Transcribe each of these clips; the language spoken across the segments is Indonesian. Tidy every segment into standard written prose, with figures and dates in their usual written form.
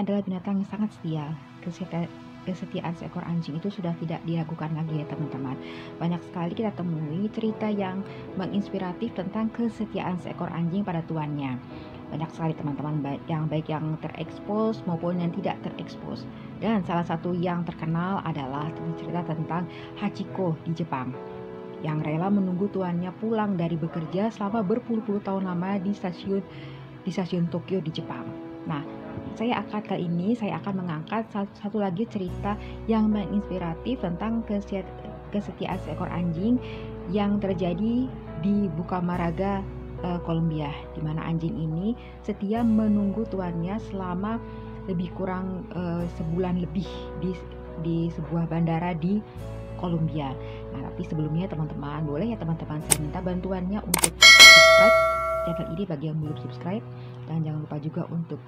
adalah binatang yang sangat setia. Kesetiaan seekor anjing itu sudah tidak diragukan lagi ya teman-teman. Banyak sekali kita temui cerita yang menginspiratif tentang kesetiaan seekor anjing pada tuannya. Banyak sekali teman-teman, baik yang terekspos maupun yang tidak terekspos. Dan salah satu yang terkenal adalah cerita tentang Hachiko di Jepang, yang rela menunggu tuannya pulang dari bekerja selama berpuluh-puluh tahun lama di stasiun Tokyo di Jepang. Nah, kali ini saya akan mengangkat satu lagi cerita yang menginspiratif tentang kesetiaan seekor anjing yang terjadi di Bukaramanga, Kolombia, di mana anjing ini setia menunggu tuannya selama lebih kurang sebulan lebih di sebuah bandara di Kolombia. Nah, tapi sebelumnya teman-teman, boleh ya teman-teman saya minta bantuannya untuk subscribe channel ini bagi yang belum subscribe, dan jangan lupa juga untuk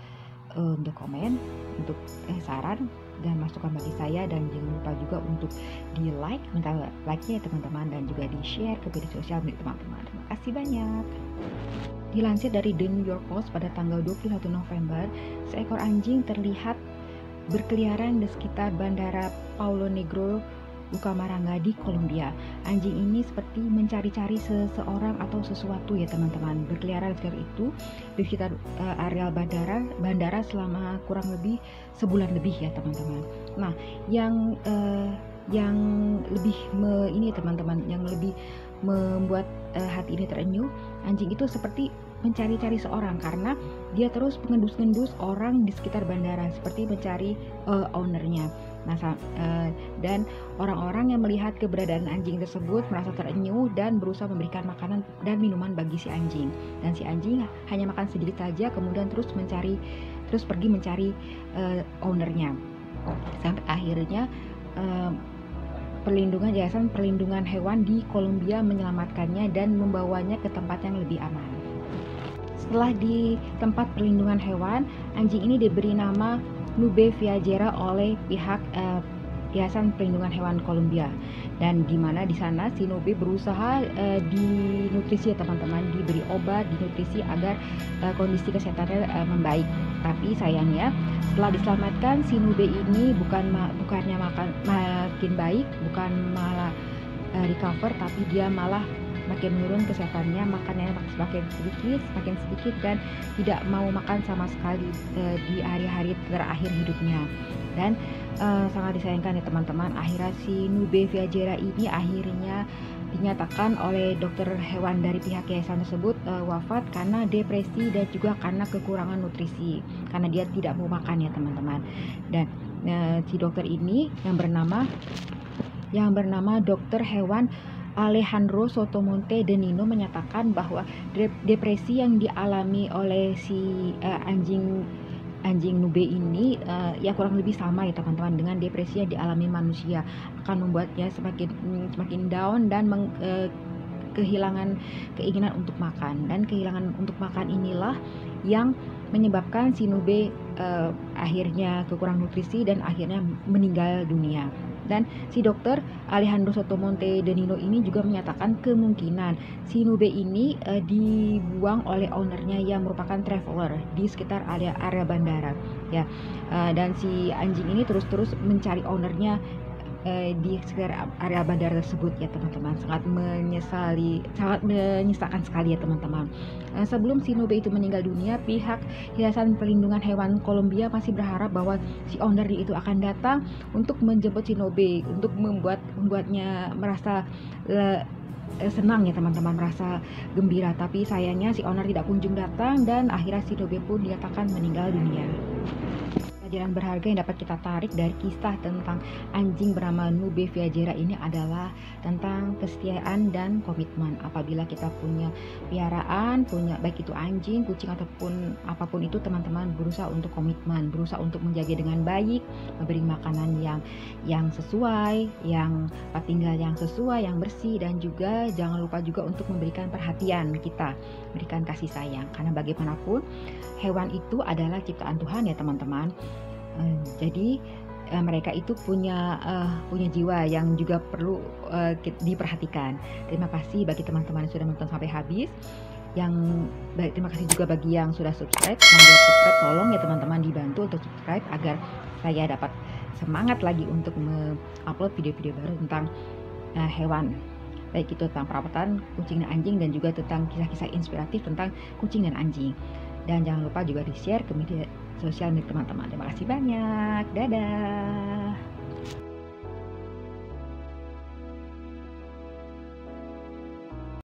komen, untuk saran dan masukan bagi saya, dan jangan lupa juga untuk di minta like-nya ya teman-teman, dan juga di share ke media sosial milik teman-teman. Terima kasih banyak. Dilansir dari The New York Post pada tanggal 21 November, seekor anjing terlihat berkeliaran di sekitar bandara Paulo Negro, Bukaramanga di Kolombia. Anjing ini seperti mencari-cari seseorang atau sesuatu ya teman-teman. Berkeliaran di sekitar areal bandara selama kurang lebih sebulan lebih ya teman-teman. Nah, yang lebih yang lebih membuat hati ini terenyuh, anjing itu seperti mencari-cari seorang karena dia terus mengendus-endus orang di sekitar bandara seperti mencari ownernya. Nah, dan orang-orang yang melihat keberadaan anjing tersebut merasa terenyuh dan berusaha memberikan makanan dan minuman bagi si anjing. Dan si anjing hanya makan sedikit saja, kemudian terus pergi mencari ownernya. Sampai akhirnya Yayasan Perlindungan Hewan di Kolombia menyelamatkannya dan membawanya ke tempat yang lebih aman. Setelah di tempat perlindungan hewan, anjing ini diberi nama Nube Viajera oleh pihak Yayasan Perlindungan Hewan Kolombia, dan di mana di sana si Nube berusaha dinutrisi ya teman-teman, diberi obat, dinutrisi agar kondisi kesehatannya membaik. Tapi sayangnya setelah diselamatkan, si Nube ini bukannya makin baik, bukan malah recover, tapi dia malah makin menurun kesehatannya, makannya semakin sedikit dan tidak mau makan sama sekali di hari-hari terakhir hidupnya. Dan sangat disayangkan ya teman-teman, akhirnya si Nube Viajera ini akhirnya dinyatakan oleh dokter hewan dari pihak yayasan tersebut wafat karena depresi dan juga karena kekurangan nutrisi, karena dia tidak mau makan ya teman-teman. Dan si dokter ini yang bernama dokter hewan Alejandro Sotomonte de Nino menyatakan bahwa depresi yang dialami oleh si anjing Nube ini ya kurang lebih sama ya teman-teman dengan depresi yang dialami manusia, akan membuatnya semakin down dan kehilangan keinginan untuk makan, dan kehilangan untuk makan inilah yang menyebabkan si Nube akhirnya kekurangan nutrisi dan akhirnya meninggal dunia. Dan si dokter Alejandro Sotomonte de Nino ini juga menyatakan kemungkinan si Nube ini dibuang oleh ownernya yang merupakan traveler di sekitar area bandara ya. Dan si anjing ini terus mencari ownernya di sekitar area bandara tersebut ya teman-teman. Sangat menyesalkan sekali ya teman-teman. Sebelum si Nube itu meninggal dunia, pihak Yayasan Perlindungan Hewan Kolombia masih berharap bahwa si owner itu akan datang untuk menjemput si Nube, untuk membuatnya merasa senang ya teman-teman, merasa gembira. Tapi sayangnya si owner tidak kunjung datang, dan akhirnya si Nube pun dinyatakan meninggal dunia. Pelajaran berharga yang dapat kita tarik dari kisah tentang anjing bernama Nube Viajera ini adalah tentang kesetiaan dan komitmen. Apabila kita punya piaraan, baik itu anjing, kucing ataupun apapun itu teman-teman, berusaha untuk komitmen, berusaha untuk menjaga dengan baik, memberi makanan yang sesuai, yang tempat tinggal yang sesuai, yang bersih, dan juga jangan lupa juga untuk memberikan perhatian kita, berikan kasih sayang, karena bagaimanapun hewan itu adalah ciptaan Tuhan ya teman-teman. Jadi mereka itu punya jiwa yang juga perlu diperhatikan. Terima kasih bagi teman-teman yang sudah menonton sampai habis. Yang baik, terima kasih juga bagi yang sudah subscribe. Yang belum subscribe, tolong ya teman-teman dibantu untuk subscribe agar saya dapat semangat lagi untuk mengupload video-video baru tentang hewan, baik itu tentang perawatan kucing dan anjing, dan juga tentang kisah-kisah inspiratif tentang kucing dan anjing. Dan jangan lupa juga di-share ke media sosial milik teman-teman. Terima kasih banyak. Dadah.